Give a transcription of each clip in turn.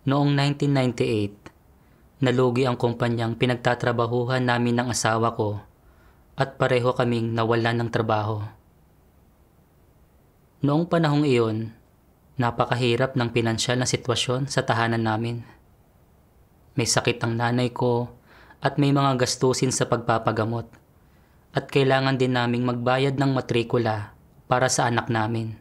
Noong 1998, nalugi ang kumpanyang pinagtatrabahuhan namin ng asawa ko at pareho kaming nawalan ng trabaho. Noong panahong iyon, napakahirap ng pinansyal na sitwasyon sa tahanan namin. May sakit ang nanay ko at may mga gastusin sa pagpapagamot at kailangan din naming magbayad ng matrikula para sa anak namin.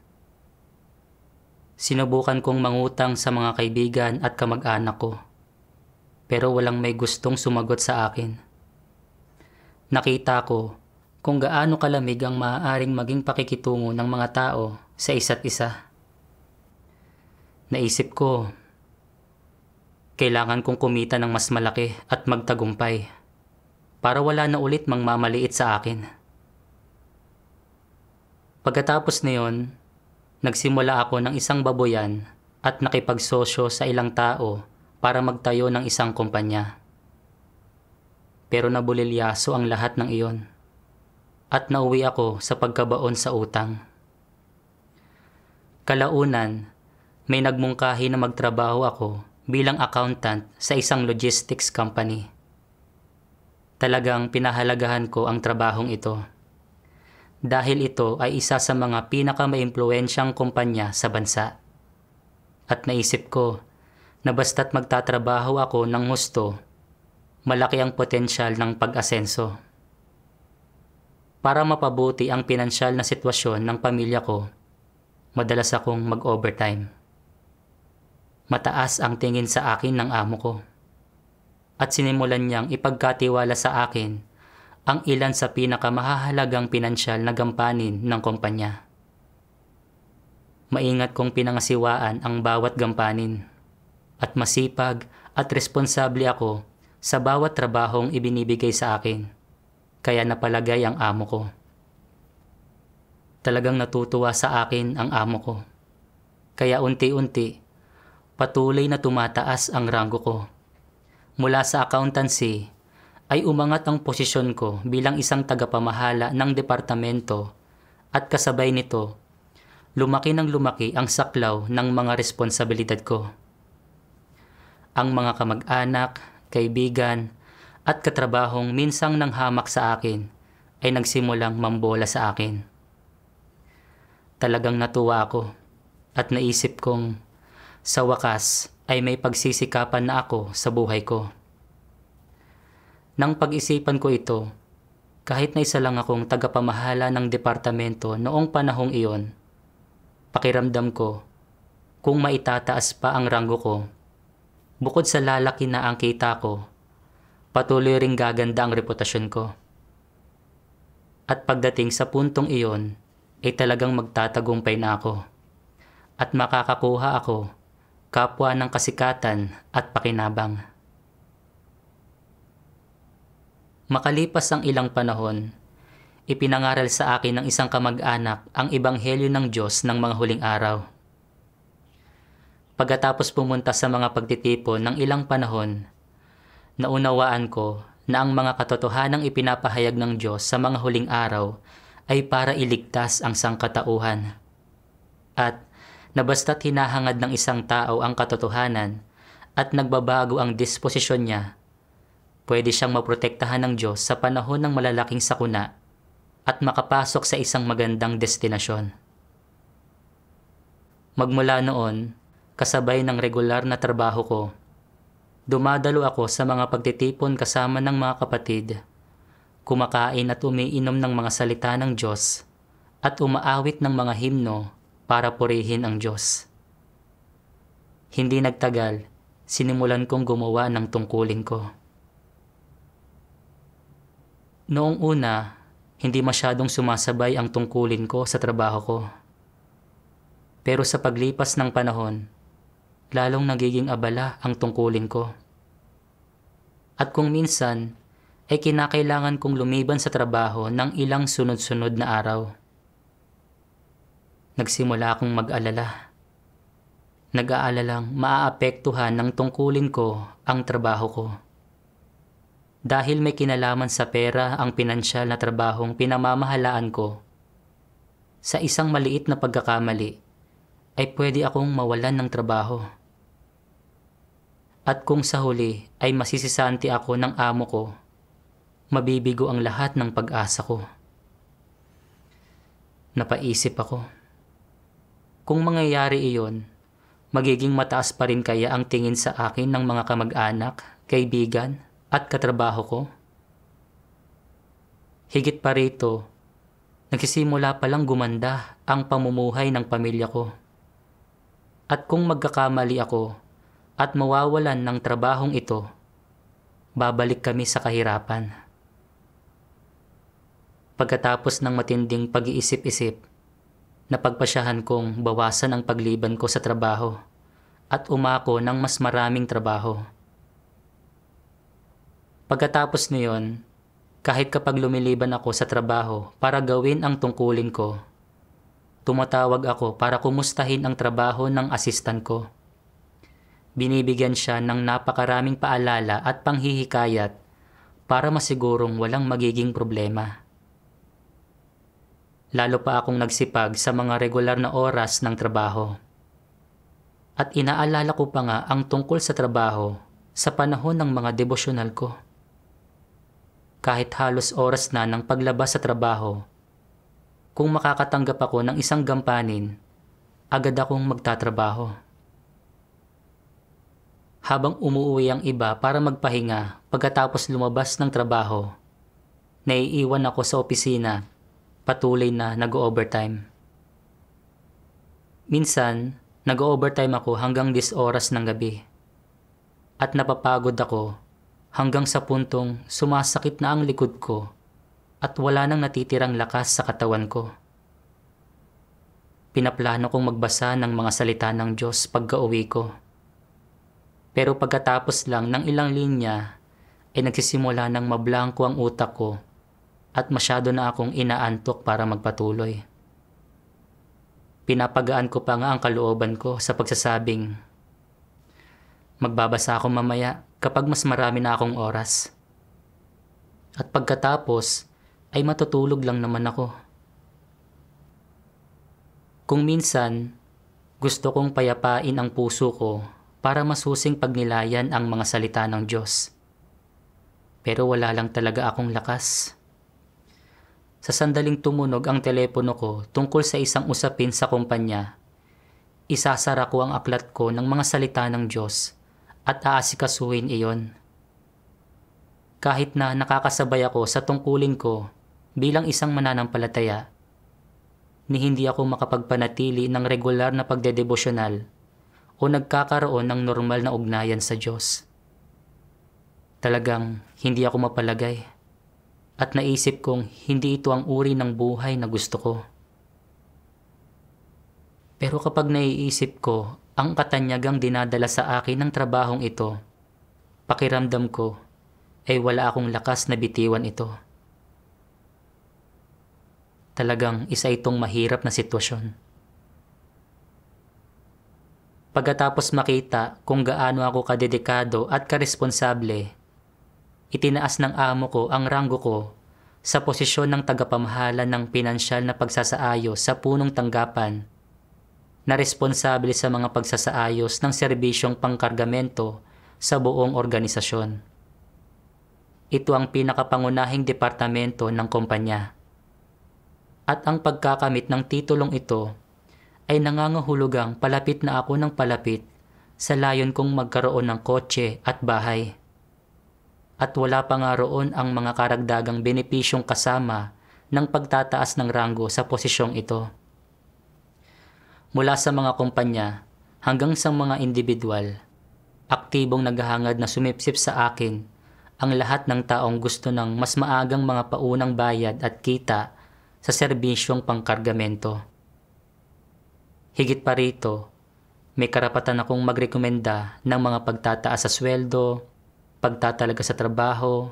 Sinubukan kong mangutang sa mga kaibigan at kamag-anak ko, pero walang may gustong sumagot sa akin. Nakita ko kung gaano kalamig ang maaaring maging pakikitungo ng mga tao sa isa't isa. Naisip ko, kailangan kong kumita ng mas malaki at magtagumpay para wala na ulit mangmamaliit sa akin. Pagkatapos niyon, nagsimula ako ng isang baboyan at nakipagsosyo sa ilang tao para magtayo ng isang kumpanya. Pero nabulilyaso ang lahat ng iyon at nauwi ako sa pagkabaon sa utang. Kalaunan, may nagmungkahi na magtrabaho ako bilang accountant sa isang logistics company. Talagang pinahalagahan ko ang trabahong ito dahil ito ay isa sa mga pinakamaimpluwensyang kumpanya sa bansa. At naisip ko na basta't magtatrabaho ako ng husto, malaki ang potensyal ng pag-asenso. Para mapabuti ang pinansyal na sitwasyon ng pamilya ko, madalas akong mag-overtime. Mataas ang tingin sa akin ng amo ko at sinimulan niyang ipagkatiwala sa akin ang ilan sa pinakamahahalagang pinansyal na gampanin ng kumpanya. Maingat kong pinangasiwaan ang bawat gampanin at masipag at responsable ako sa bawat trabahong ibinibigay sa akin, kaya napalagay ang amo ko. Talagang natutuwa sa akin ang amo ko, kaya unti-unti patuloy na tumataas ang ranggo ko. Mula sa accountancy ay umangat ang posisyon ko bilang isang tagapamahala ng departamento at kasabay nito, lumaki ng lumaki ang saklaw ng mga responsibilidad ko. Ang mga kamag-anak, kaibigan at katrabahong minsang nanghamak sa akin ay nagsimulang mambola sa akin. Talagang natuwa ako at naisip kong sa wakas ay may pagsisikapan na ako sa buhay ko. Nang pag-isipan ko ito, kahit na isa lang akong tagapamahala ng departamento noong panahong iyon, pakiramdam ko kung maitataas pa ang ranggo ko, bukod sa lalaki na ang kita ko, patuloy ring gaganda ang reputasyon ko. At pagdating sa puntong iyon, ay talagang magtatagumpay na ako at makakakuha ako kapwa ng kasikatan at pakinabang. Makalipas ang ilang panahon, ipinangaral sa akin ng isang kamag-anak ang ebanghelyo ng Diyos ng mga huling araw. Pagkatapos pumunta sa mga pagtitipon ng ilang panahon, naunawaan ko na ang mga katotohanang ipinapahayag ng Diyos sa mga huling araw ay para iligtas ang sangkatauhan. At na basta't hinahangad ng isang tao ang katotohanan at nagbabago ang disposisyon niya, pwede siyang maprotektahan ng Diyos sa panahon ng malalaking sakuna at makapasok sa isang magandang destinasyon. Magmula noon, kasabay ng regular na trabaho ko, dumadalo ako sa mga pagtitipon kasama ng mga kapatid, kumakain at umiinom ng mga salita ng Diyos at umaawit ng mga himno para purihin ang Diyos. Hindi nagtagal, sinimulan kong gumawa ng tungkulin ko. Noong una, hindi masyadong sumasabay ang tungkulin ko sa trabaho ko. Pero sa paglipas ng panahon, lalong nagiging abala ang tungkulin ko. At kung minsan, ay kinakailangan kong lumiban sa trabaho ng ilang sunod-sunod na araw. Nagsimula akong mag-alala. Nag-aalalang maaapektuhan ng tungkulin ko ang trabaho ko. Dahil may kinalaman sa pera ang pinansyal na trabahong pinamamahalaan ko, sa isang maliit na pagkakamali ay pwede akong mawalan ng trabaho. At kung sa huli ay masisisanti ako ng amo ko, mabibigo ang lahat ng pag-asa ko. Napaisip ako, kung mangyayari iyon, magiging mataas pa rin kaya ang tingin sa akin ng mga kamag-anak, kaibigan at katrabaho ko? Higit pa rito, nagsisimula palang gumanda ang pamumuhay ng pamilya ko. At kung magkakamali ako at mawawalan ng trabahong ito, babalik kami sa kahirapan. Pagkatapos ng matinding pag-iisip-isip, napagpasyahan kong bawasan ang pagliban ko sa trabaho at umako ng mas maraming trabaho. Pagkatapos niyon, kahit kapag lumiliban ako sa trabaho para gawin ang tungkulin ko, tumatawag ako para kumustahin ang trabaho ng asistan ko. Binibigyan siya ng napakaraming paalala at panghihikayat para masigurong walang magiging problema. Lalo pa akong nagsipag sa mga regular na oras ng trabaho. At inaalala ko pa nga ang tungkol sa trabaho sa panahon ng mga devosyonal ko. Kahit halos oras na ng paglabas sa trabaho, kung makakatanggap ako ng isang gampanin, agad akong magtatrabaho. Habang umuuwi ang iba para magpahinga pagkatapos lumabas ng trabaho, naiiwan ako sa opisina, patuloy na nag-overtime. Minsan, nag-overtime ako hanggang 10 oras ng gabi. At napapagod ako hanggang sa puntong sumasakit na ang likod ko at wala nang natitirang lakas sa katawan ko. Pinaplano kong magbasa ng mga salita ng Diyos pagka-uwi ko. Pero pagkatapos lang ng ilang linya ay nagsisimula ng mablangko ang utak ko at masyado na akong inaantok para magpatuloy. Pinapagaan ko pa nga ang kalooban ko sa pagsasabing, magbabasa ako mamaya kapag mas marami na akong oras. At pagkatapos ay matutulog lang naman ako. Kung minsan, gusto kong payapain ang puso ko para masusing pagnilayan ang mga salita ng Diyos. Pero wala lang talaga akong lakas. Sa sandaling tumunog ang telepono ko tungkol sa isang usapin sa kumpanya, isasara ko ang aklat ko ng mga salita ng Diyos at aasikasuhin iyon. Kahit na nakakasabay ako sa tungkulin ko bilang isang mananampalataya, ni hindi ako makapagpanatili ng regular na pagdedevosyonal o nagkakaroon ng normal na ugnayan sa Diyos. Talagang hindi ako mapalagay at naisip kong hindi ito ang uri ng buhay na gusto ko. Pero kapag naiisip ko ang katanyagang dinadala sa akin ng trabahong ito, pakiramdam ko ay wala akong lakas na bitiwan ito. Talagang isa itong mahirap na sitwasyon. Pagkatapos makita kung gaano ako kadedikado at karesponsable, itinaas ng amo ko ang ranggo ko sa posisyon ng tagapamahala ng pinansyal na pagsasaayos sa punong tanggapan na responsable sa mga pagsasaayos ng serbisyong pangkargamento sa buong organisasyon. Ito ang pinakapangunahing departamento ng kumpanya. At ang pagkakamit ng titulong ito ay nangangahulugang palapit na ako ng palapit sa layon kong magkaroon ng kotse at bahay. At wala pa nga roon ang mga karagdagang benepisyong kasama ng pagtataas ng ranggo sa posisyong ito. Mula sa mga kumpanya hanggang sa mga individual, aktibong naghahangad na sumipsip sa akin ang lahat ng taong gusto ng mas maagang mga paunang bayad at kita sa serbisyong pangkargamento. Higit pa rito, may karapatan akong magrekomenda ng mga pagtataas sa sweldo, pagtatalaga sa trabaho,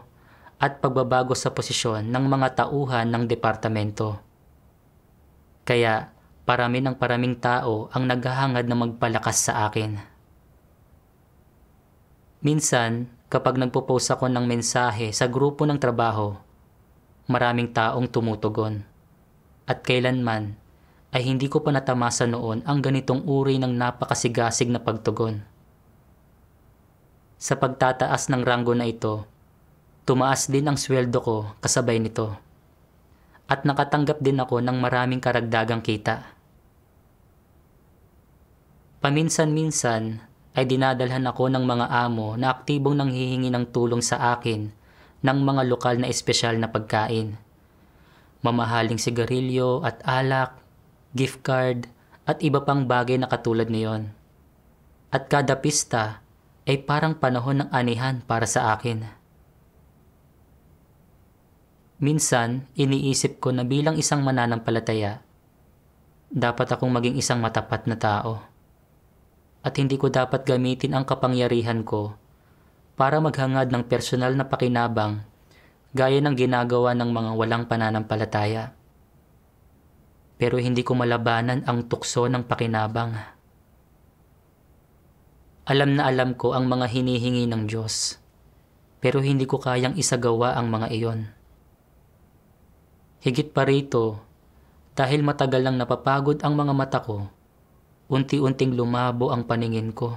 at pagbabago sa posisyon ng mga tauhan ng departamento. Kaya paraming tao ang naghahangad na magpalakas sa akin. Minsan, kapag nagpo-post ako ng mensahe sa grupo ng trabaho, maraming taong tumutugon. At kailanman ay hindi ko pa natamasa noon ang ganitong uri ng napakasigasig na pagtugon. Sa pagtataas ng ranggo na ito, tumaas din ang sweldo ko kasabay nito. At nakatanggap din ako ng maraming karagdagang kita. Paminsan-minsan ay dinadalhan ako ng mga amo na aktibong nanghihingi ng tulong sa akin ng mga lokal na espesyal na pagkain. Mamahaling sigarilyo at alak, gift card at iba pang bagay na katulad niyon. At kada pista ay parang panahon ng anihan para sa akin. Minsan, iniisip ko na bilang isang mananampalataya, dapat akong maging isang matapat na tao. At hindi ko dapat gamitin ang kapangyarihan ko para maghangad ng personal na pakinabang gaya ng ginagawa ng mga walang pananampalataya. Pero hindi ko malabanan ang tukso ng pakinabang. Alam na alam ko ang mga hinihingi ng Diyos, pero hindi ko kayang isagawa ang mga iyon. Higit pa rito, dahil matagal nang napapagod ang mga mata ko, unti-unting lumabo ang paningin ko.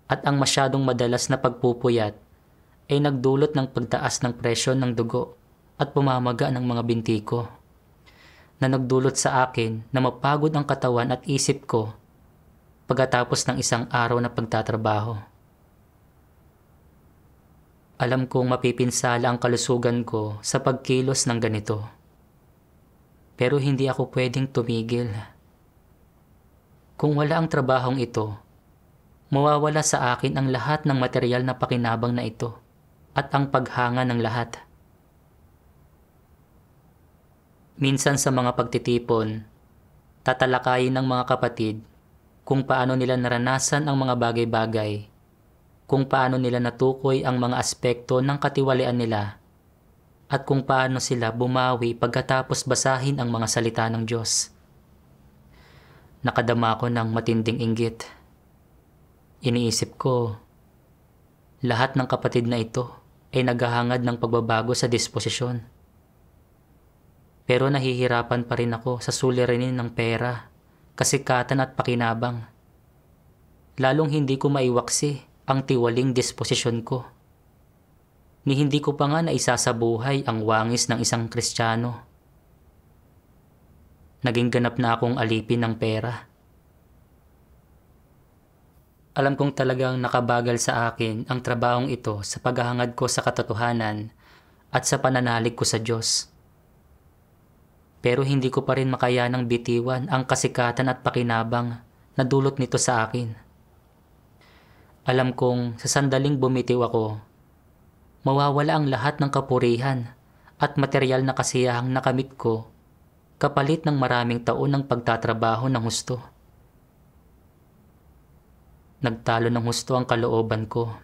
At ang masyadong madalas na pagpupuyat ay nagdulot ng pagtaas ng presyon ng dugo at pumamaga ng mga binti ko, na nagdulot sa akin na mapagod ang katawan at isip ko pagkatapos ng isang araw na pagtatrabaho. Alam kong mapipinsala ang kalusugan ko sa pagkilos ng ganito. Pero hindi ako pwedeng tumigil. Kung wala ang trabahong ito, mawawala sa akin ang lahat ng material na pakinabang na ito at ang paghanga ng lahat. Minsan sa mga pagtitipon, tatalakayin ng mga kapatid kung paano nila naranasan ang mga bagay-bagay, kung paano nila natukoy ang mga aspekto ng katiwalian nila, at kung paano sila bumawi pagkatapos basahin ang mga salita ng Diyos. Nakadama ko ng matinding inggit. Iniisip ko, lahat ng kapatid na ito ay naghahangad ng pagbabago sa disposisyon. Pero nahihirapan pa rin ako sa suliranin ng pera, kasikatan at pakinabang. Lalong hindi ko maiwaksi ang tiwaling disposisyon ko. Ni hindi ko pa nga naisasabuhay ang wangis ng isang Kristiyano. Naging ganap na akong alipin ng pera. Alam kong talagang nakabagal sa akin ang trabahong ito sa paghahangad ko sa katotohanan at sa pananalig ko sa Diyos. Pero hindi ko pa rin makayanang bitiwan ang kasikatan at pakinabang na dulot nito sa akin. Alam kong sa sandaling bumitiw ako, mawawala ang lahat ng kapurihan at material na kasiyahang nakamit ko kapalit ng maraming taon ng pagtatrabaho ng husto. Nagtalo ng husto ang kalooban ko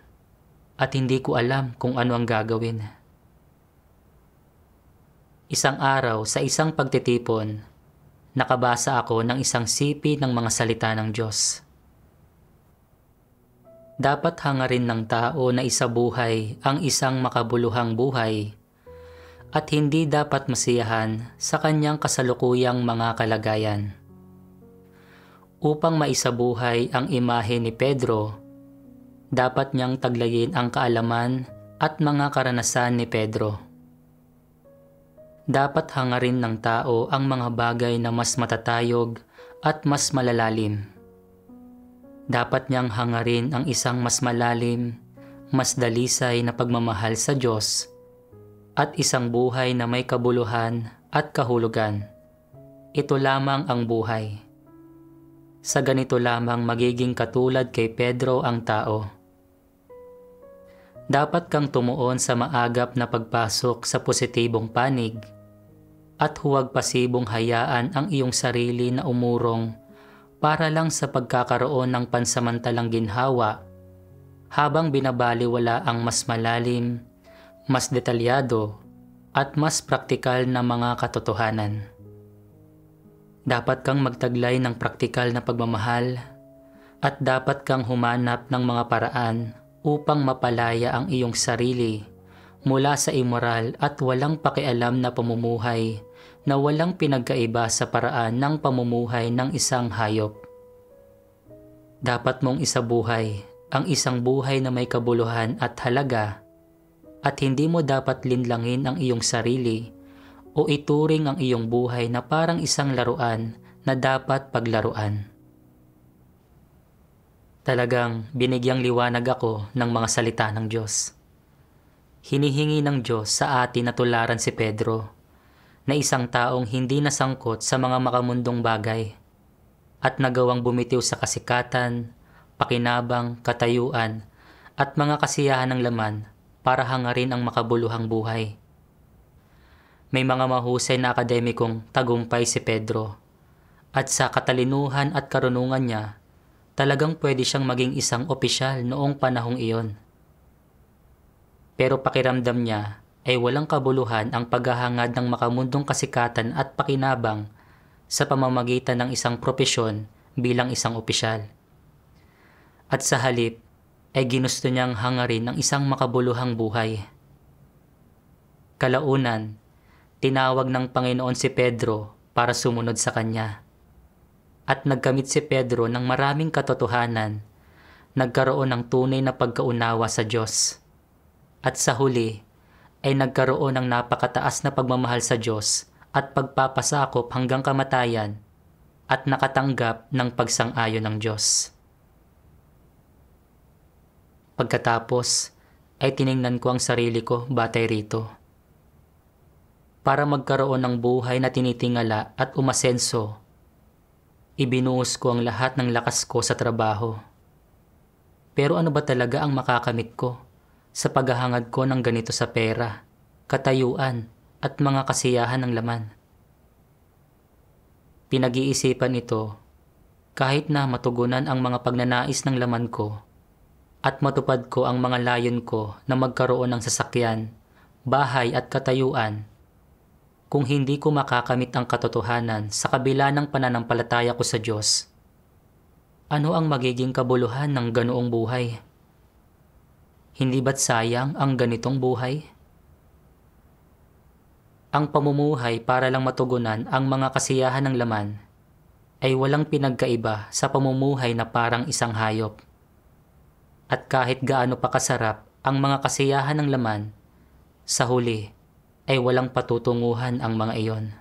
at hindi ko alam kung ano ang gagawin. Isang araw sa isang pagtitipon, nakabasa ako ng isang sipi ng mga salita ng Diyos. Dapat hangarin ng tao na isabuhay ang isang makabuluhang buhay at hindi dapat masiyahan sa kanyang kasalukuyang mga kalagayan. Upang maisabuhay ang imahe ni Pedro, dapat niyang taglayin ang kaalaman at mga karanasan ni Pedro. Dapat hangarin ng tao ang mga bagay na mas matatayog at mas malalalim. Dapat niyang hangarin ang isang mas malalim, mas dalisay na pagmamahal sa Diyos at isang buhay na may kabuluhan at kahulugan. Ito lamang ang buhay. Sa ganito lamang magiging katulad kay Pedro ang tao. Dapat kang tumuon sa maagap na pagpasok sa positibong panig at huwag pasibong hayaan ang iyong sarili na umurong para lang sa pagkakaroon ng pansamantalang ginhawa habang binabaliwala ang mas malalim, mas detalyado at mas praktikal na mga katotohanan. Dapat kang magtaglay ng praktikal na pagmamahal at dapat kang humanap ng mga paraan upang mapalaya ang iyong sarili mula sa immoral at walang pakialam na pamumuhay na walang pinagkaiba sa paraan ng pamumuhay ng isang hayop. Dapat mong isabuhay ang isang buhay na may kabuluhan at halaga, at hindi mo dapat linlangin ang iyong sarili o ituring ang iyong buhay na parang isang laruan na dapat paglaruan. Talagang binigyang liwanag ako ng mga salita ng Diyos. Hinihingi ng Diyos sa atin na tularan si Pedro, na isang taong hindi nasangkot sa mga makamundong bagay at nagawang bumitiw sa kasikatan, pakinabang, katayuan at mga kasiyahan ng laman para hangarin ang makabuluhang buhay. May mga mahusay na akademikong tagumpay si Pedro, at sa katalinuhan at karunungan niya, talagang pwede siyang maging isang opisyal noong panahong iyon. Pero pakiramdam niya ay walang kabuluhan ang paghahangad ng makamundong kasikatan at pakinabang sa pamamagitan ng isang propesyon bilang isang opisyal. At sa halip ay ginusto niyang hangarin ang isang makabuluhang buhay. Kalaunan, tinawag ng Panginoon si Pedro para sumunod sa kanya. At nagkamit si Pedro ng maraming katotohanan, nagkaroon ng tunay na pagkaunawa sa Diyos. At sa huli ay nagkaroon ng napakataas na pagmamahal sa Diyos at pagpapasakop hanggang kamatayan at nakatanggap ng pagsang-ayon ng Diyos. Pagkatapos ay tiningnan ko ang sarili ko batay rito. Para magkaroon ng buhay na tinitingala at umasenso, ibinuhos ko ang lahat ng lakas ko sa trabaho. Pero ano ba talaga ang makakamit ko sa paghahangad ko ng ganito sa pera, katayuan at mga kasiyahan ng laman? Pinag-iisipan ito kahit na matugunan ang mga pagnanais ng laman ko at matupad ko ang mga layon ko na magkaroon ng sasakyan, bahay at katayuan. Kung hindi ko makakamit ang katotohanan sa kabila ng pananampalataya ko sa Diyos, ano ang magiging kabuluhan ng ganoong buhay? Hindi ba't sayang ang ganitong buhay? Ang pamumuhay para lang matugunan ang mga kasiyahan ng laman ay walang pinagkaiba sa pamumuhay na parang isang hayop. At kahit gaano pa kasarap ang mga kasiyahan ng laman, sa huli ay walang patutunguhan ang mga iyon.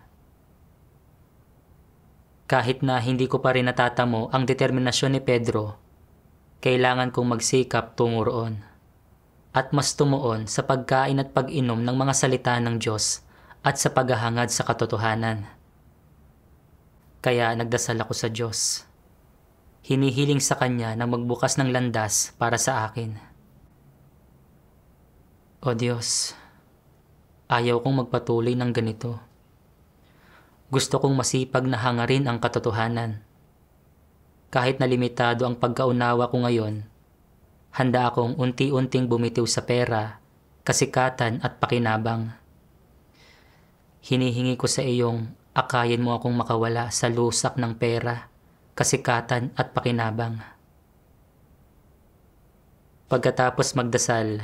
Kahit na hindi ko pa rin natatamo ang determinasyon ni Pedro, kailangan kong magsikap tungo roon at mas tumuon sa pagkain at pag-inom ng mga salita ng Diyos at sa paghahangad sa katotohanan. Kaya nagdasal ako sa Diyos. Hinihiling sa Kanya na magbukas ng landas para sa akin. O Diyos, ayaw kong magpatuloy ng ganito. Gusto kong masipag na hangarin ang katotohanan. Kahit na limitado ang pagkaunawa ko ngayon, handa akong unti-unting bumitiw sa pera, kasikatan at pakinabang. Hinihingi ko sa iyong akayin mo akong makawala sa lusak ng pera, kasikatan at pakinabang. Pagkatapos magdasal,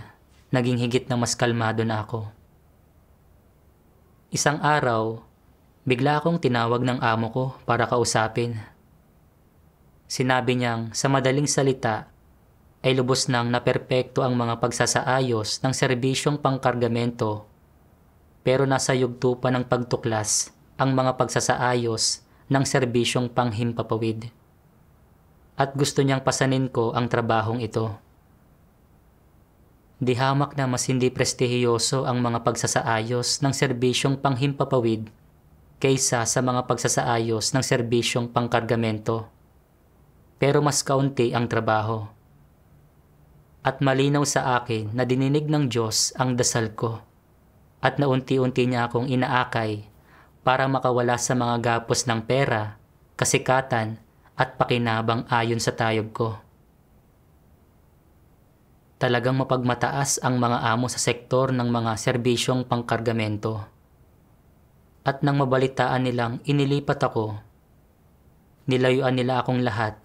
naging higit na mas kalmado na ako. Isang araw, bigla akong tinawag ng amo ko para kausapin. Sinabi niyang sa madaling salita ay lubos nang naperpekto ang mga pagsasaayos ng serbisyong pangkargamento, pero nasa yugto pa ng pagtuklas ang mga pagsasaayos ng serbisyong panghimpapawid. At gusto niyang pasanin ko ang trabahong ito. Di hamak na mas hindi prestihiyoso ang mga pagsasaayos ng serbisyong panghimpapawid kaysa sa mga pagsasaayos ng serbisyong pangkargamento. Pero mas kaunti ang trabaho. At malinaw sa akin na dininig ng Diyos ang dasal ko at naunti-unti niya akong inaakay para makawala sa mga gapos ng pera, kasikatan at pakinabang ayon sa tayob ko. Talagang mapagmataas ang mga amo sa sektor ng mga serbisyong pangkargamento. At nang mabalitaan nilang inilipat ako, nilayuan nila akong lahat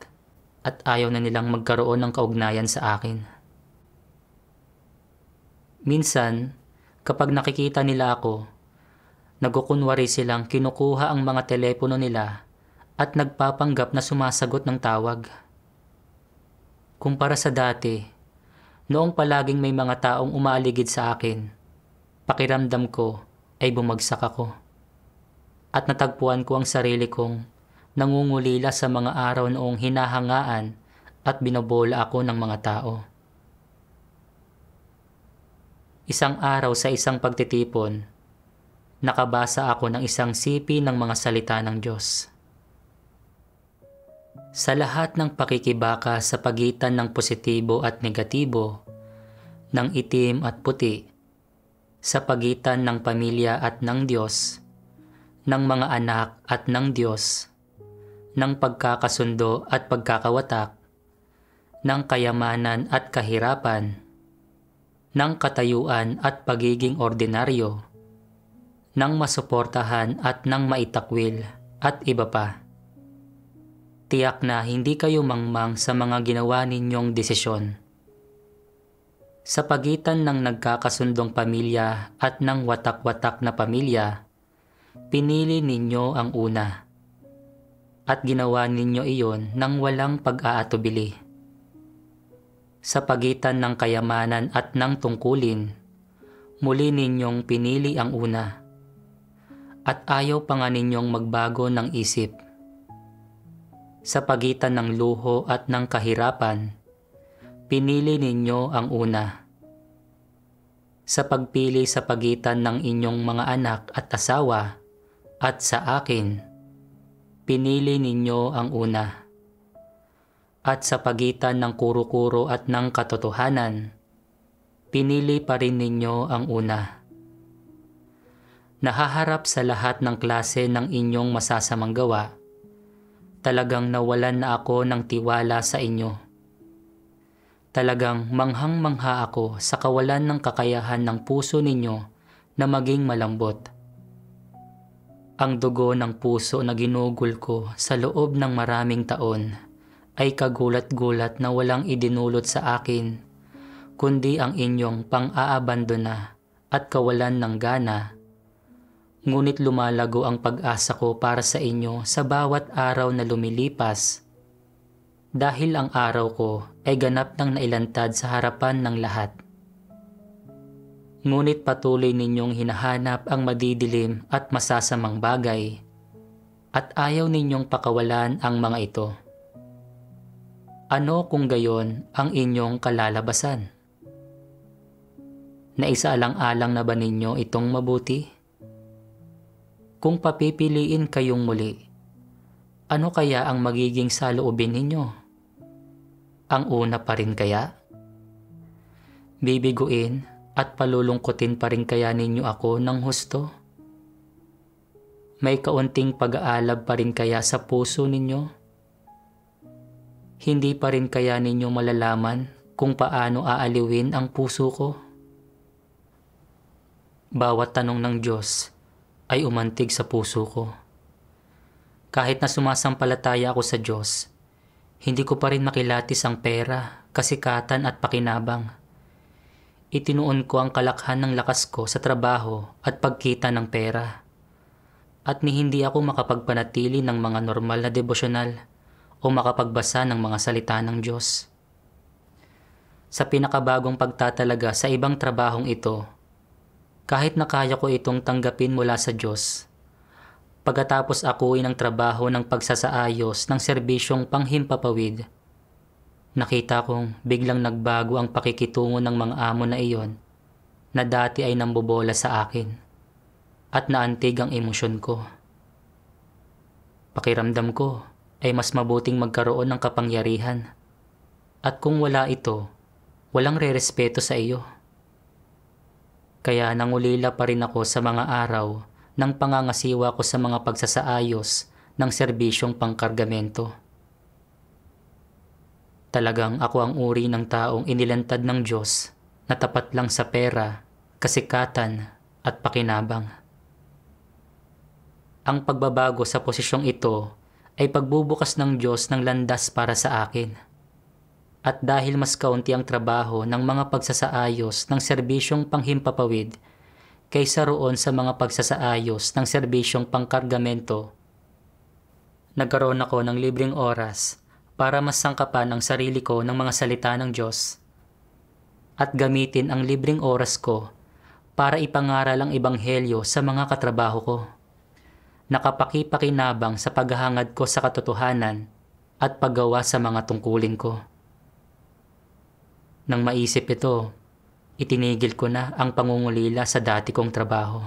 at ayaw na nilang magkaroon ng kaugnayan sa akin. Minsan, kapag nakikita nila ako, nagkukunwari silang kinukuha ang mga telepono nila at nagpapanggap na sumasagot ng tawag. Kumpara sa dati, noong palaging may mga taong umaaligid sa akin, pakiramdam ko ay bumagsak ako. At natagpuan ko ang sarili kong nangungulila sa mga araw noong hinahangaan at binobola ako ng mga tao. Isang araw sa isang pagtitipon, nakabasa ako ng isang sipi ng mga salita ng Diyos. Sa lahat ng pakikibaka sa pagitan ng positibo at negatibo, ng itim at puti, sa pagitan ng pamilya at ng Diyos, ng mga anak at ng Diyos, ng pagkakasundo at pagkakawatak, ng kayamanan at kahirapan, ng katayuan at pagiging ordinaryo, ng masuportahan at ng maitakwil at iba pa. Tiyak na hindi kayo mangmang sa mga ginawa ninyong desisyon. Sa pagitan ng nagkakasundong pamilya at ng watak-watak na pamilya, pinili ninyo ang una. At ginawa ninyo iyon nang walang pag-aatubili. Sa pagitan ng kayamanan at ng tungkulin, muli ninyong pinili ang una. At ayaw pa nga ninyong magbago ng isip. Sa pagitan ng luho at ng kahirapan, pinili ninyo ang una. Sa pagpili sa pagitan ng inyong mga anak at asawa at sa akin, pinili ninyo ang una. At sa pagitan ng kuro-kuro at ng katotohanan, pinili pa rin ninyo ang una. Nahaharap sa lahat ng klase ng inyong masasamang gawa, talagang nawalan na ako ng tiwala sa inyo. Talagang manghang-mangha ako sa kawalan ng kakayahan ng puso ninyo na maging malambot. Ang dugo ng puso na ginugol ko sa loob ng maraming taon ay kagulat-gulat na walang idinulot sa akin, kundi ang inyong pang-aabandona at kawalan ng gana. Ngunit lumalago ang pag-asa ko para sa inyo sa bawat araw na lumilipas, dahil ang araw ko ay ganap nang nailantad sa harapan ng lahat. Ngunit patuloy ninyong hinahanap ang madidilim at masasamang bagay, at ayaw ninyong pakawalan ang mga ito. Ano kung gayon ang inyong kalalabasan? Naisaalang-alang na ba ninyo itong mabuti? Kung papipiliin kayong muli, ano kaya ang magiging saloobin ninyo? Ang una pa rin kaya? Bibiguin at palulungkutin pa rin kaya ninyo ako ng husto? May kaunting pag-aalab pa rin kaya sa puso ninyo? Hindi pa rin kaya ninyo malalaman kung paano aaliwin ang puso ko? Bawat tanong ng Diyos ay umantig sa puso ko. Kahit na sumasampalataya ako sa Diyos, hindi ko pa rin makilatis ang pera, kasikatan at pakinabang. Itinuon ko ang kalakhan ng lakas ko sa trabaho at pagkita ng pera. At ni hindi ako makapagpanatili ng mga normal na devosyonal o makapagbasa ng mga salita ng Diyos. Sa pinakabagong pagtatalaga sa ibang trabahong ito, kahit na kaya ko itong tanggapin mula sa Diyos, pagkatapos ako ng trabaho ng pagsasaayos ng serbisyong panghimpapawid, nakita kong biglang nagbago ang pakikitungo ng mga amo na iyon na dati ay nambobola sa akin at naantig ang emosyon ko. Pakiramdam ko ay mas mabuting magkaroon ng kapangyarihan at kung wala ito, walang rerespeto sa iyo. Kaya nangulila pa rin ako sa mga araw ng pangangasiwa ko sa mga pagsasaayos ng serbisyong pangkargamento. Talagang ako ang uri ng taong inilantad ng Diyos na tapat lang sa pera, kasikatan at pakinabang. Ang pagbabago sa posisyong ito ay pagbubukas ng Diyos ng landas para sa akin. At dahil mas kaunti ang trabaho ng mga pagsasaayos ng serbisyong panghimpapawid kaysa roon sa mga pagsasaayos ng serbisyong pangkargamento, nagkaroon ako ng libreng oras para mas sangkapan ang sarili ko ng mga salita ng Diyos at gamitin ang libreng oras ko para ipangaral ang ebanghelyo sa mga katrabaho ko. Nakapakipakinabang sa paghahangad ko sa katotohanan at paggawa sa mga tungkulin ko. Nang maisip ito, itinigil ko na ang pangungulila sa dati kong trabaho.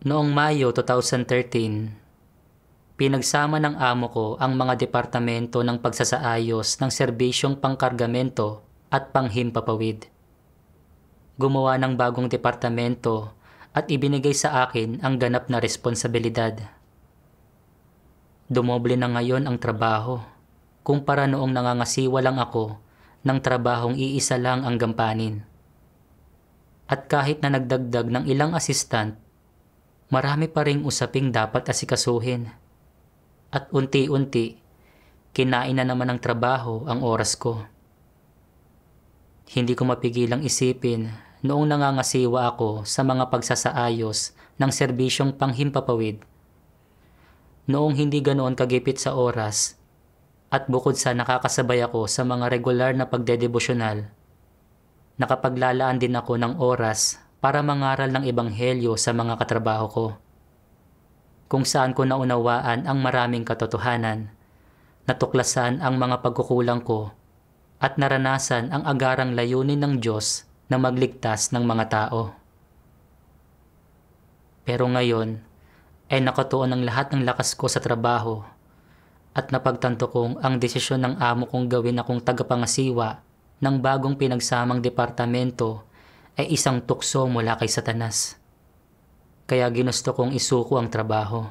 Noong Mayo 2013, pinagsama ng amo ko ang mga departamento ng pagsasaayos ng serbisyong pangkargamento at panghimpapawid. Gumawa ng bagong departamento at ibinigay sa akin ang ganap na responsibilidad. Dumoble na ngayon ang trabaho kumpara noong nangangasiwa lang ako ng trabahong iisa lang ang gampanin. At kahit na nagdagdag ng ilang assistant, marami pa ring usaping dapat asikasuhin. At unti-unti, kinain na naman ng trabaho ang oras ko. Hindi ko mapigilang isipin noong nangangasiwa ako sa mga pagsasaayos ng serbisyong panghimpapawid. Noong hindi ganoon kagipit sa oras at bukod sa nakakasabay ako sa mga regular na pagdedebosyonal, nakapaglalaan din ako ng oras para mangaral ng ebanghelyo sa mga katrabaho ko. Kung saan ko naunawaan ang maraming katotohanan, natuklasan ang mga pagkukulang ko at naranasan ang agarang layunin ng Diyos na magligtas ng mga tao. Pero ngayon ay nakatuon ang lahat ng lakas ko sa trabaho at napagtanto kong ang desisyon ng amo kong gawin akong tagapangasiwa ng bagong pinagsamang departamento ay isang tukso mula kay Satanas. Kaya ginusto kong isuko ang trabaho.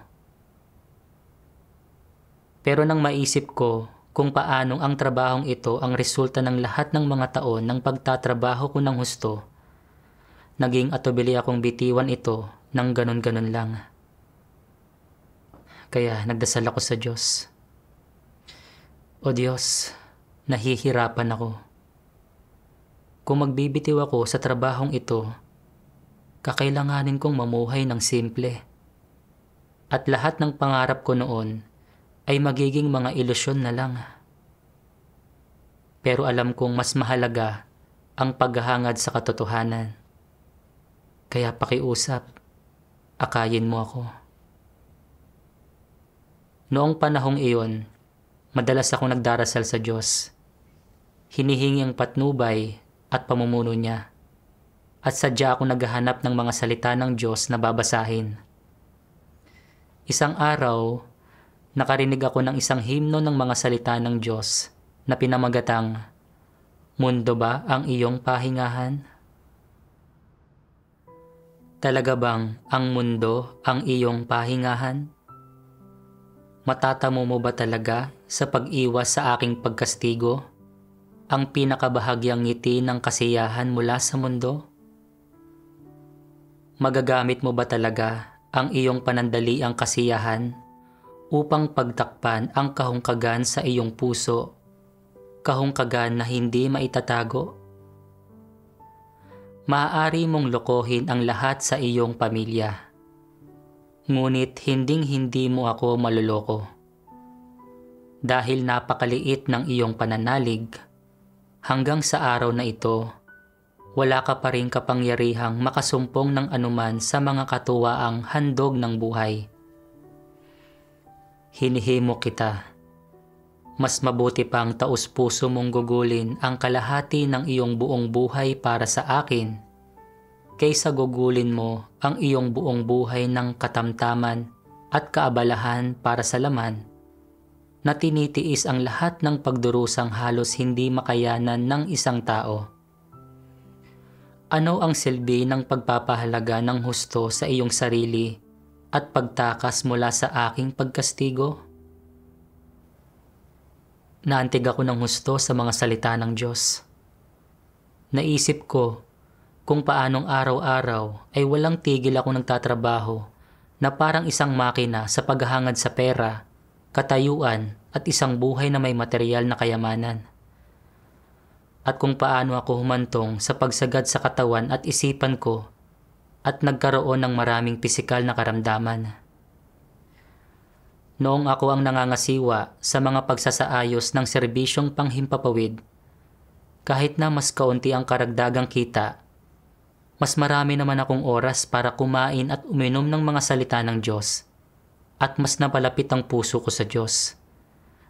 Pero nang maisip ko kung paanong ang trabahong ito ang resulta ng lahat ng mga taon ng pagtatrabaho ko ng husto, naging atubili akong bitiwan ito ng ganon-ganon lang. Kaya nagdasal ako sa Diyos. O Diyos, nahihirapan ako. Kung magbibitiw ako sa trabahong ito, kakailanganin kong mamuhay ng simple. At lahat ng pangarap ko noon ay magiging mga ilusyon na lang. Pero alam kong mas mahalaga ang paghahangad sa katotohanan. Kaya pakiusap, akayin mo ako. Noong panahong iyon, madalas akong nagdarasal sa Diyos. Hinihingi ang patnubay at pamumuno niya. At sadya akong naghahanap ng mga salita ng Diyos na babasahin. Isang araw, nakarinig ako ng isang himno ng mga salita ng Diyos na pinamagatang, "Mundo ba ang iyong pahingahan?" Talaga bang ang mundo ang iyong pahingahan? Matatamo mo ba talaga sa pag-iwas sa aking pagkastigo ang pinakabahagyang ngiti ng kasiyahan mula sa mundo? Magagamit mo ba talaga ang iyong panandaliang kasiyahan upang pagtakpan ang kahungkagan sa iyong puso, kahungkagan na hindi maitatago? Maaari mong lokohin ang lahat sa iyong pamilya, ngunit hinding-hindi mo ako maluloko. Dahil napakaliit ng iyong pananalig, hanggang sa araw na ito, wala ka pa ring kapangyarihang makasumpong ng anuman sa mga katuwaang handog ng buhay. Hinihimo kita. Mas mabuti pang taus-puso mong gugulin ang kalahati ng iyong buong buhay para sa akin, kaysa gugulin mo ang iyong buong buhay ng katamtaman at kaabalahan para sa laman, na tinitiis ang lahat ng pagdurusang halos hindi makayanan ng isang tao. Ano ang silbi ng pagpapahalaga ng husto sa iyong sarili at pagtakas mula sa aking pagkastigo? Naantig ako ng husto sa mga salita ng Diyos. Naisip ko kung paanong araw-araw ay walang tigil ako nagtatrabaho na parang isang makina sa paghahangad sa pera, katayuan at isang buhay na may material na kayamanan. At kung paano ako humantong sa pagsagad sa katawan at isipan ko at nagkaroon ng maraming pisikal na karamdaman. Noong ako ang nangangasiwa sa mga pagsasaayos ng serbisyong panghimpapawid, kahit na mas kaunti ang karagdagang kita, mas marami naman akong oras para kumain at uminom ng mga salita ng Diyos, at mas napalapit ang puso ko sa Diyos,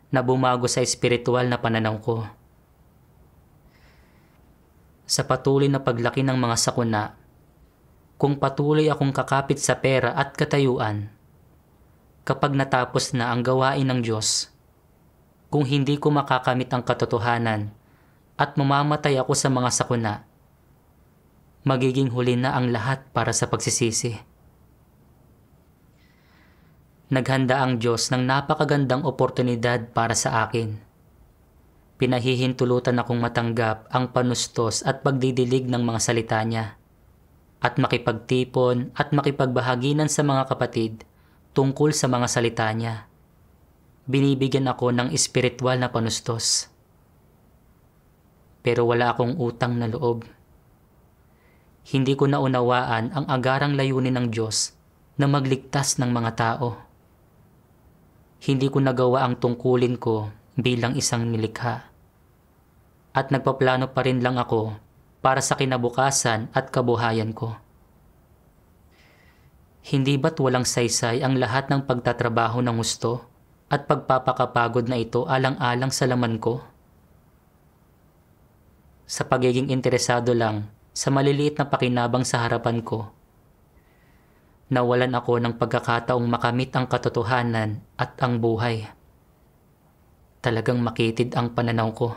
na bumago sa espiritual na pananaw ko. Sa patuloy na paglaki ng mga sakuna, kung patuloy akong kakapit sa pera at katayuan, kapag natapos na ang gawain ng Diyos, kung hindi ko makakamit ang katotohanan at mamamatay ako sa mga sakuna, magiging huli na ang lahat para sa pagsisisi. Naghanda ang Diyos ng napakagandang oportunidad para sa akin. Pinahihintulutan akong matanggap ang panustos at pagdidilig ng mga salita niya, at makipagtipon at makipagbahaginan sa mga kapatid tungkol sa mga salita niya. Binibigyan ako ng espiritual na panustos. Pero wala akong utang na loob. Hindi ko naunawaan ang agarang layunin ng Diyos na magligtas ng mga tao. Hindi ko nagawa ang tungkulin ko bilang isang nilikha. At nagpaplano pa rin lang ako para sa kinabukasan at kabuhayan ko. Hindi ba't walang saysay ang lahat ng pagtatrabaho ng gusto at pagpapakapagod na ito alang-alang sa laman ko? Sa pagiging interesado lang sa maliliit na pakinabang sa harapan ko, nawalan ako ng pagkakataong makamit ang katotohanan at ang buhay. Talagang makitid ang pananaw ko.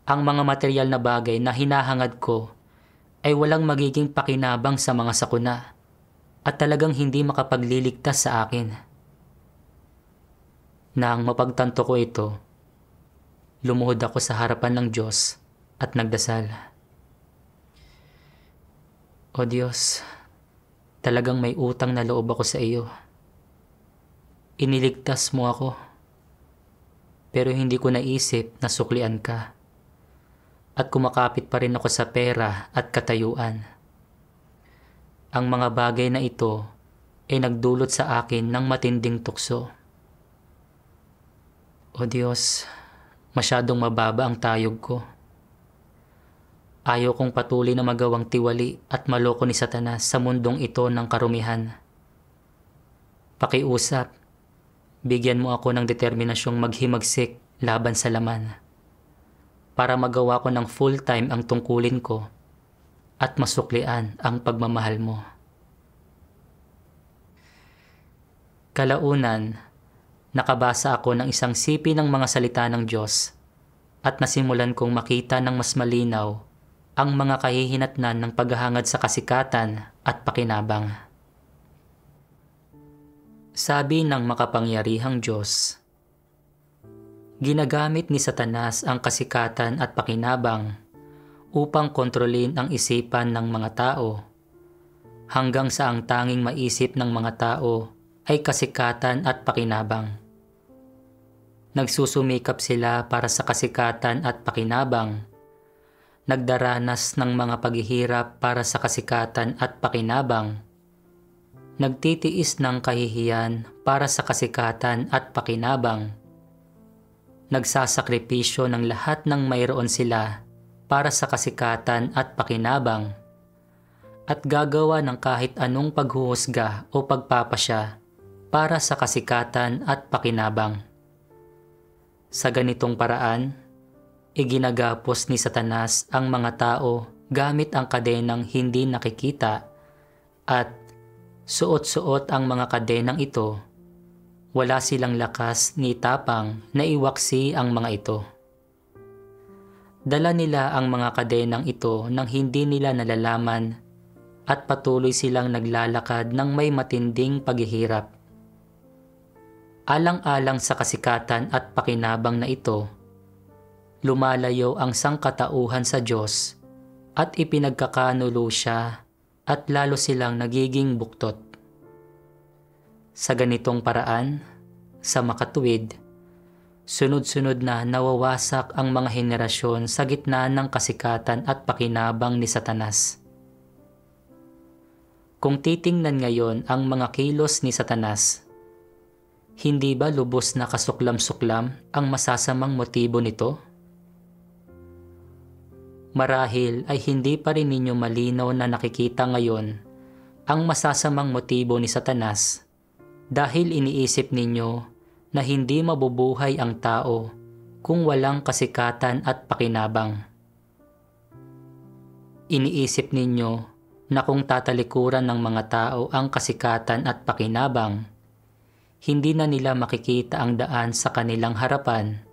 Ang mga material na bagay na hinahangad ko ay walang magiging pakinabang sa mga sakuna at talagang hindi makapagliligtas sa akin. Nang mapagtanto ko ito, lumuhod ako sa harapan ng Diyos at nagdasal. O Diyos, talagang may utang na loob ako sa iyo. Iniligtas mo ako, pero hindi ko naisip na suklian ka. At kumakapit pa rin ako sa pera at katayuan. Ang mga bagay na ito ay nagdulot sa akin ng matinding tukso. O Diyos, masyadong mababa ang tayog ko. Ayaw kong patuloy na magawang tiwali at maloko ni Satanas sa mundong ito ng karumihan. Pakiusap, bigyan mo ako ng determinasyong maghimagsik laban sa laman, para magawa ko ng full-time ang tungkulin ko at masuklian ang pagmamahal mo. Kalaunan, nakabasa ako ng isang sipi ng mga salita ng Diyos at nasimulan kong makita ng mas malinaw ang mga kahihinatnan ng paghahangad sa kasikatan at pakinabang. Sabi ng makapangyarihang Diyos, ginagamit ni Satanas ang kasikatan at pakinabang upang kontrolin ang isipan ng mga tao, hanggang sa ang tanging maisip ng mga tao ay kasikatan at pakinabang. Nagsusumikap sila para sa kasikatan at pakinabang, nagdaranas ng mga paghihirap para sa kasikatan at pakinabang, nagtitiis ng kahihiyan para sa kasikatan at pakinabang, nagsasakripisyo ng lahat ng mayroon sila para sa kasikatan at pakinabang, at gagawa ng kahit anong paghuhusga o pagpapasya para sa kasikatan at pakinabang. Sa ganitong paraan, iginagapos ni Satanas ang mga tao gamit ang kadenang hindi nakikita, at suot-suot ang mga kadenang ito. Wala silang lakas ni tapang na iwaksi ang mga ito. Dala nila ang mga kadenang ito nang hindi nila nalalaman, at patuloy silang naglalakad ng may matinding paghihirap. Alang-alang sa kasikatan at pakinabang na ito, lumalayo ang sangkatauhan sa Diyos at ipinagkakanulo siya, at lalo silang nagiging buktot. Sa ganitong paraan, sa makatuwid, sunod-sunod na nawawasak ang mga henerasyon sa gitna ng kasikatan at pakinabang ni Satanas. Kung titingnan ngayon ang mga kilos ni Satanas, hindi ba lubos na kasuklam-suklam ang masasamang motibo nito? Marahil ay hindi pa rin ninyo malinaw na nakikita ngayon ang masasamang motibo ni Satanas dahil iniisip ninyo na hindi mabubuhay ang tao kung walang kasikatan at pakinabang. Iniisip ninyo na kung tatalikuran ng mga tao ang kasikatan at pakinabang, hindi na nila makikita ang daan sa kanilang harapan,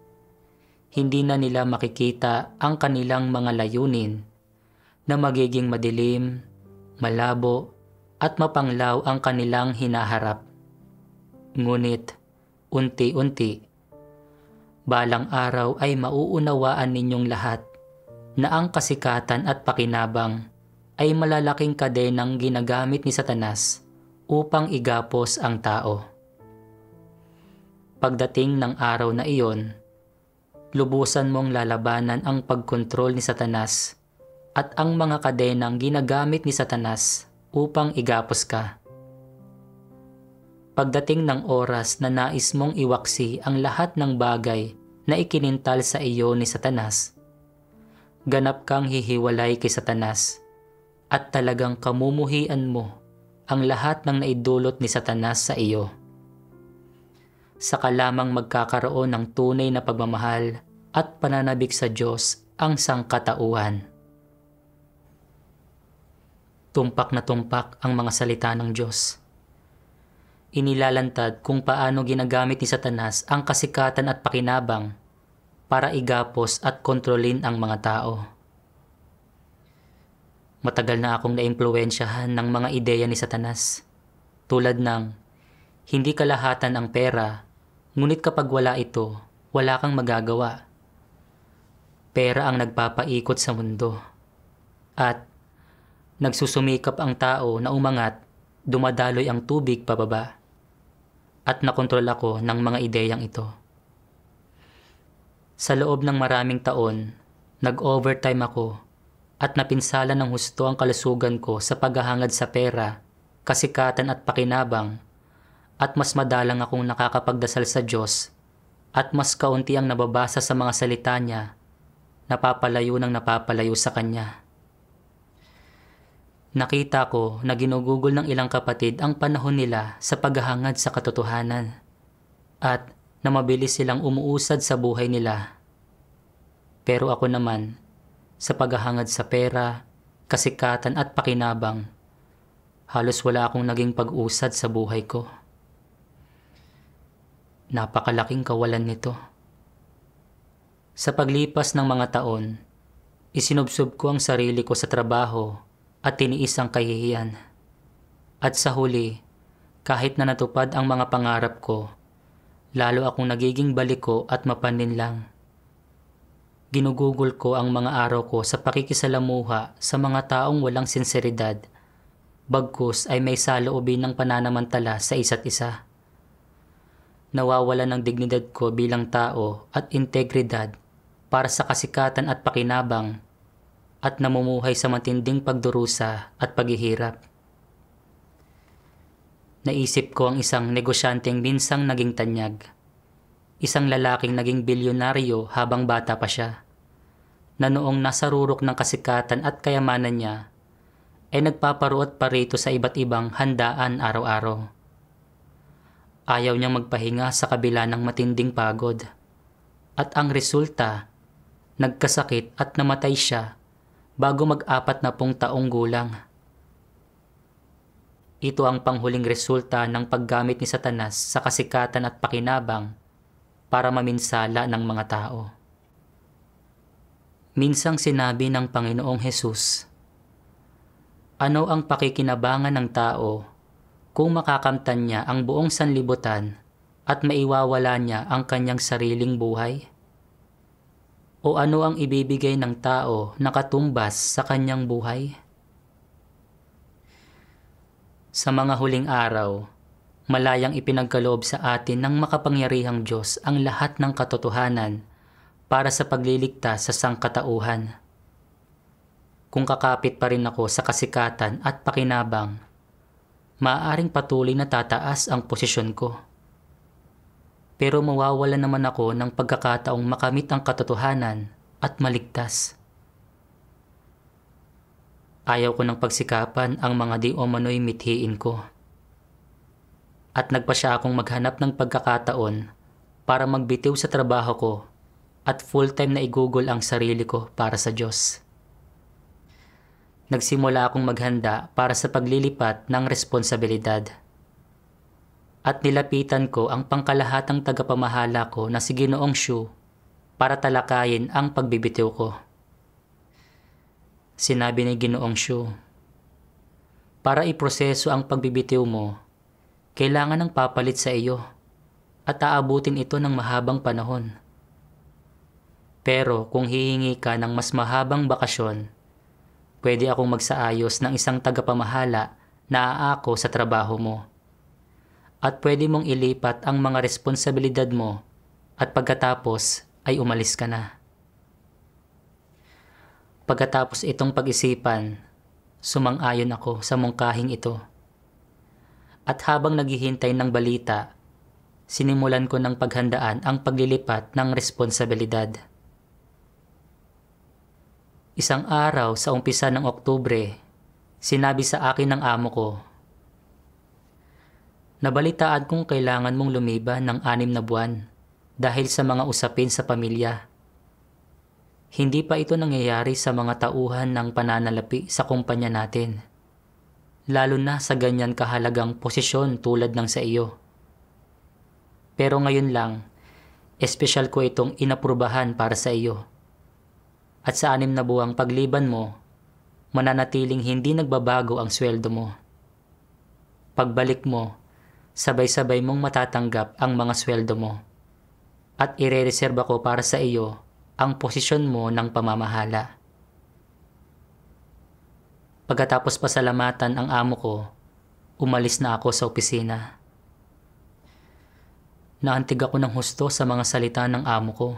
hindi na nila makikita ang kanilang mga layunin na magiging madilim, malabo at mapanglaw ang kanilang hinaharap. Ngunit, unti-unti, balang araw ay mauunawaan ninyong lahat na ang kasikatan at pakinabang ay malalaking kadenang ginagamit ni Satanas upang igapos ang tao. Pagdating ng araw na iyon, lubusan mong lalabanan ang pagkontrol ni Satanas at ang mga kadenang ginagamit ni Satanas upang igapos ka. Pagdating ng oras na nais mong iwaksi ang lahat ng bagay na ikinintal sa iyo ni Satanas, ganap kang hihiwalay kay Satanas at talagang kamumuhian mo ang lahat ng naidulot ni Satanas sa iyo. Saka lamang magkakaroon ng tunay na pagmamahal at pananabik sa Diyos ang sangkatauhan. Tumpak na tumpak ang mga salita ng Diyos. Inilalantad kung paano ginagamit ni Satanas ang kasikatan at pakinabang para igapos at kontrolin ang mga tao. Matagal na akong naimpluwensyahan ng mga ideya ni Satanas, tulad ng hindi kalahatan ang pera, ngunit kapag wala ito, wala kang magagawa. Pera ang nagpapaikot sa mundo. At nagsusumikap ang tao na umangat, dumadaloy ang tubig pababa. At nakontrol ako ng mga ideyang ito. Sa loob ng maraming taon, nag-overtime ako at napinsala ng husto ang kalusugan ko sa paghahangad sa pera, kasikatan at pakinabang, at mas madalang akong nakakapagdasal sa Diyos at mas kaunti ang nababasa sa mga salita niya, napapalayo sa Kanya. Nakita ko na ginugugol ng ilang kapatid ang panahon nila sa paghahangad sa katotohanan at na mabilis silang umuusad sa buhay nila. Pero ako naman, sa paghahangad sa pera, kasikatan at pakinabang, halos wala akong naging pag-usad sa buhay ko. Napakalaking kawalan nito. Sa paglipas ng mga taon, isinubsob ko ang sarili ko sa trabaho at tiniis ang kahihiyan. At sa huli, kahit na natupad ang mga pangarap ko, lalo akong nagiging baliko at mapaninlang. Ginugugol ko ang mga araw ko sa pakikisalamuha sa mga taong walang sinseridad, bagkus ay may saloobin ng pananamantala sa isa't isa. Nawawala ng dignidad ko bilang tao at integridad para sa kasikatan at pakinabang at namumuhay sa matinding pagdurusa at paghihirap. Naisip ko ang isang negosyanteng minsang naging tanyag, isang lalaking naging bilyonaryo habang bata pa siya, na noong nasa rurok ng kasikatan at kayamanan niya, ay nagpaparuot pa rito sa iba't ibang handaan araw-araw. Ayaw niyang magpahinga sa kabila ng matinding pagod. At ang resulta, nagkasakit at namatay siya bago mag-40 taong gulang. Ito ang panghuling resulta ng paggamit ni Satanas sa kasikatan at pakinabang para maminsala ng mga tao. Minsang sinabi ng Panginoong Hesus, ano ang pakikinabangan ng tao kung makakamtan niya ang buong sanlibutan at maiwawala niya ang kanyang sariling buhay? O ano ang ibibigay ng tao na katumbas sa kanyang buhay? Sa mga huling araw, malayang ipinagkaloob sa atin ng makapangyarihang Diyos ang lahat ng katotohanan para sa pagliligtas sa sangkatauhan. Kung kakapit pa rin ako sa kasikatan at pakinabang, maaaring patuloy na tataas ang posisyon ko. Pero mawawala naman ako ng pagkakataong makamit ang katotohanan at maligtas. Ayaw ko ng pagsikapan ang mga di umano'y mithiin ko. At nagpa siya akong maghanap ng pagkakataon para magbitiw sa trabaho ko at full-time na igugol ang sarili ko para sa Diyos. Nagsimula akong maghanda para sa paglilipat ng responsibilidad. At nilapitan ko ang pangkalahatang tagapamahala ko na si Ginoong Shu para talakayin ang pagbibitiw ko. Sinabi ni Ginoong Shu, para iproseso ang pagbibitiw mo, kailangan ng papalit sa iyo at aabutin ito ng mahabang panahon. Pero kung hihingi ka ng mas mahabang bakasyon, pwede akong magsaayos ng isang tagapamahala na aako sa trabaho mo. At pwede mong ilipat ang mga responsibilidad mo at pagkatapos ay umalis ka na. Pagkatapos itong pag-isipan, sumang-ayon ako sa mungkahing ito. At habang naghihintay ng balita, sinimulan ko ng paghandaan ang paglilipat ng responsibilidad. Isang araw sa umpisa ng Oktubre, sinabi sa akin ng amo ko, nabalitaan kong kailangan mong lumiban ng 6 na buwan dahil sa mga usapin sa pamilya. Hindi pa ito nangyayari sa mga tauhan ng pananalapi sa kumpanya natin, lalo na sa ganyan kahalagang posisyon tulad ng sa iyo. Pero ngayon lang, espesyal ko itong inaprubahan para sa iyo. At sa 6 na buwang pagliban mo, mananatiling hindi nagbabago ang sweldo mo. Pagbalik mo, sabay-sabay mong matatanggap ang mga sweldo mo. At irereserba ko para sa iyo ang posisyon mo ng pamamahala. Pagkatapos pasalamatan ang amo ko, umalis na ako sa opisina. Naantig ako ng husto sa mga salita ng amo ko.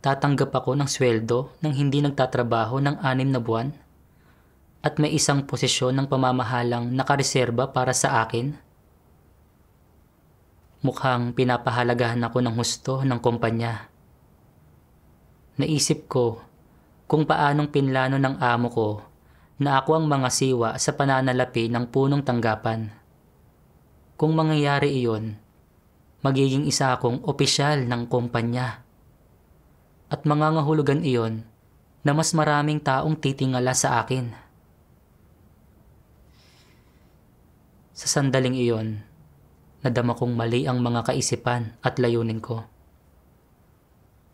Tatanggap ako ng sweldo nang hindi nagtatrabaho ng 6 na buwan? At may isang posisyon ng pamamahalang nakareserba para sa akin? Mukhang pinapahalagahan ako ng husto ng kumpanya. Naisip ko kung paanong pinlano ng amo ko na ako ang mga siwa sa pananalapi ng punong tanggapan. Kung mangyayari iyon, magiging isa akong opisyal ng kumpanya. At mangangahulugan iyon na mas maraming taong titingala sa akin. Sa sandaling iyon, nadama kong mali ang mga kaisipan at layunin ko.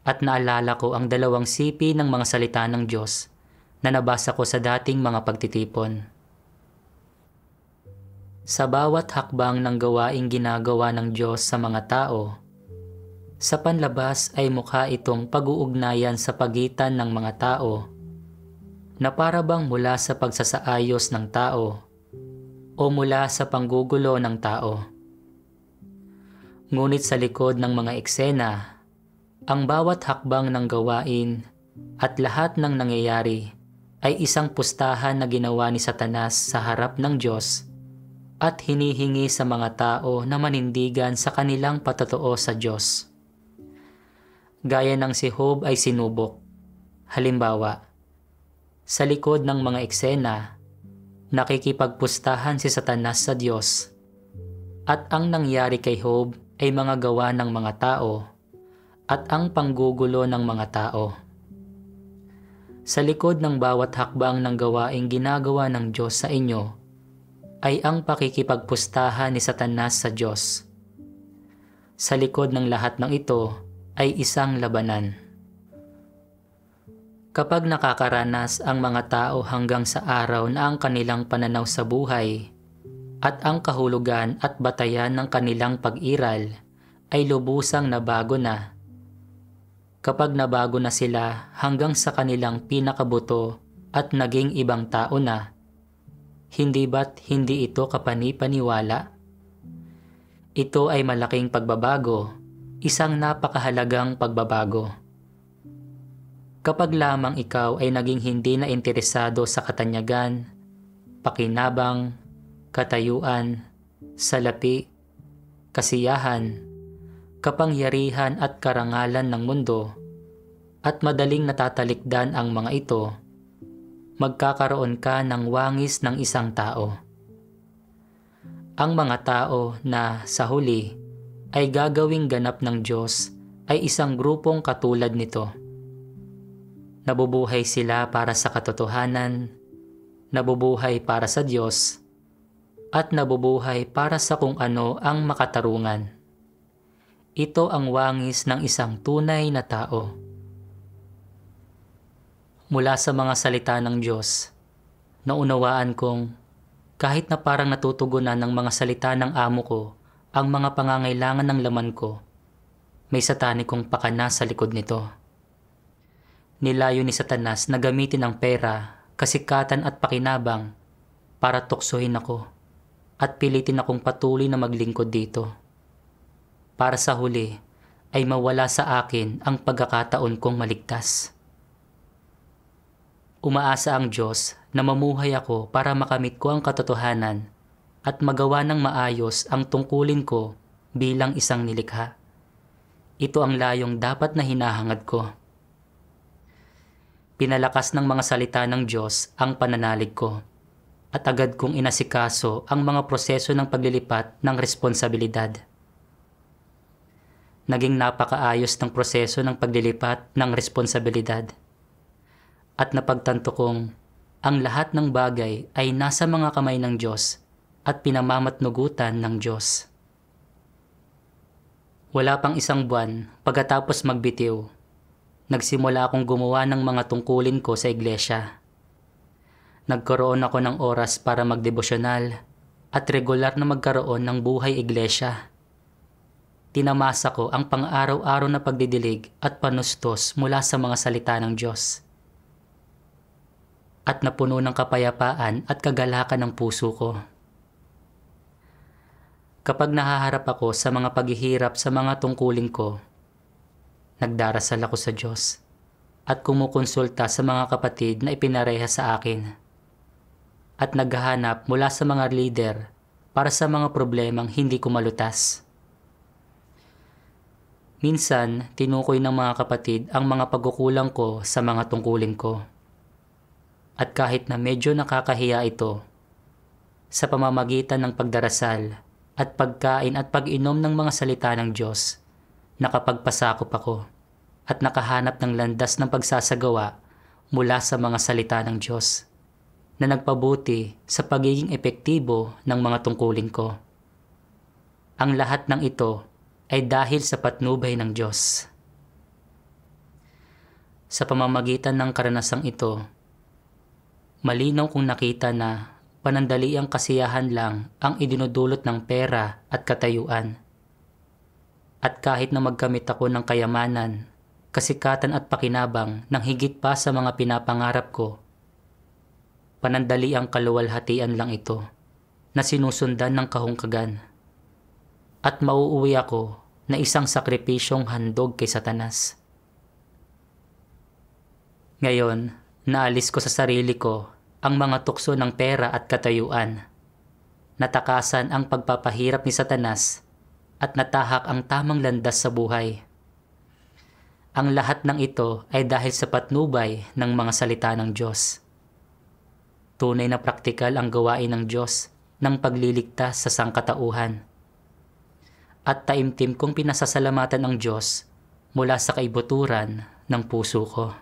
At naalala ko ang 2 sipi ng mga salita ng Diyos na nabasa ko sa dating mga pagtitipon. Sa bawat hakbang ng gawaing ginagawa ng Diyos sa mga tao, sa panlabas ay mukha itong pag-uugnayan sa pagitan ng mga tao na para bang mula sa pagsasaayos ng tao o mula sa panggugulo ng tao. Ngunit sa likod ng mga eksena, ang bawat hakbang ng gawain at lahat ng nangyayari ay isang pustahan na ginawa ni Satanas sa harap ng Diyos at hinihingi sa mga tao na manindigan sa kanilang patotoo sa Diyos. Gaya ng si Job ay sinubok. Halimbawa, sa likod ng mga eksena, nakikipagpustahan si Satanas sa Diyos. At ang nangyari kay Job ay mga gawa ng mga tao at ang panggugulo ng mga tao. Sa likod ng bawat hakbang ng gawaing ginagawa ng Diyos sa inyo ay ang pakikipagpustahan ni Satanas sa Diyos. Sa likod ng lahat ng ito ay isang labanan. Kapag nakakaranas ang mga tao hanggang sa araw na ang kanilang pananaw sa buhay at ang kahulugan at batayan ng kanilang pag-iral ay lubusang nabago na, kapag nabago na sila hanggang sa kanilang pinakabuto at naging ibang tao na, hindi ba't hindi ito kapani-paniwala? Ito ay malaking pagbabago, isang napakahalagang pagbabago. Kapag lamang ikaw ay naging hindi na interesado sa katanyagan, pakinabang, katayuan, salapi, kasiyahan, kapangyarihan at karangalan ng mundo, at madaling natatalikdan ang mga ito, magkakaroon ka ng wangis ng isang tao. Ang mga tao na sa huli ay gagawing ganap ng Diyos ay isang grupong katulad nito. Nabubuhay sila para sa katotohanan, nabubuhay para sa Diyos, at nabubuhay para sa kung ano ang makatarungan. Ito ang wangis ng isang tunay na tao. Mula sa mga salita ng Diyos, naunawaan kong kahit na parang natutugunan ng mga salita ng amo ko ang mga pangangailangan ng laman ko, may satanikong pakana sa likod nito. Nilayo ni Satanas na gamitin ang pera, kasikatan at pakinabang para tuksohin ako at pilitin akong patuloy na maglingkod dito. Para sa huli ay mawala sa akin ang pagkakataon kong maligtas. Umaasa ang Diyos na mamuhay ako para makamit ko ang katotohanan at magawa ng maayos ang tungkulin ko bilang isang nilikha. Ito ang layong dapat na hinahangad ko. Pinalakas ng mga salita ng Diyos ang pananalig ko at agad kong inasikaso ang mga proseso ng paglilipat ng responsibilidad. Naging napakaayos ng proseso ng paglilipat ng responsibilidad. At napagtanto kong ang lahat ng bagay ay nasa mga kamay ng Diyos at pinamamatnugutan ng Diyos. Wala pang isang buwan pagkatapos magbitiw, nagsimula akong gumawa ng mga tungkulin ko sa iglesia. Nagkaroon ako ng oras para magdevosyonal at regular na magkaroon ng buhay iglesia. Tinamasa ko ang pang-araw-araw na pagdidilig at panustos mula sa mga salita ng Diyos. At napuno ng kapayapaan at kagalakan ng puso ko. Kapag nahaharap ako sa mga paghihirap sa mga tungkulin ko, nagdarasal ako sa Diyos at kumukonsulta sa mga kapatid na ipinareha sa akin at naghahanap mula sa mga leader para sa mga problemang hindi ko malutas. Minsan, tinukoy ng mga kapatid ang mga pagkukulang ko sa mga tungkulin ko. At kahit na medyo nakakahiya ito, sa pamamagitan ng pagdarasal at pagkain at pag-inom ng mga salita ng Diyos, nakapagpasakop ako at nakahanap ng landas ng pagsasagawa mula sa mga salita ng Diyos na nagpabuti sa pagiging epektibo ng mga tungkulin ko. Ang lahat ng ito ay dahil sa patnubay ng Diyos. Sa pamamagitan ng karanasang ito, malinaw kong nakita na panandaliang kasiyahan lang ang idinudulot ng pera at katayuan. At kahit na magkamit ako ng kayamanan, kasikatan at pakinabang ng higit pa sa mga pinapangarap ko, panandaliang kaluwalhatian lang ito na sinusundan ng kahungkagan. At mauuwi ako na isang sakripisyong handog kay Satanas. Ngayon, naalis ko sa sarili ko ang mga tukso ng pera at katayuan. Natakasan ang pagpapahirap ni Satanas at natahak ang tamang landas sa buhay. Ang lahat ng ito ay dahil sa patnubay ng mga salita ng Diyos. Tunay na praktikal ang gawain ng Diyos ng pagliligtas sa sangkatauhan. At taimtim kong pinasasalamatan ang Diyos mula sa kaibuturan ng puso ko.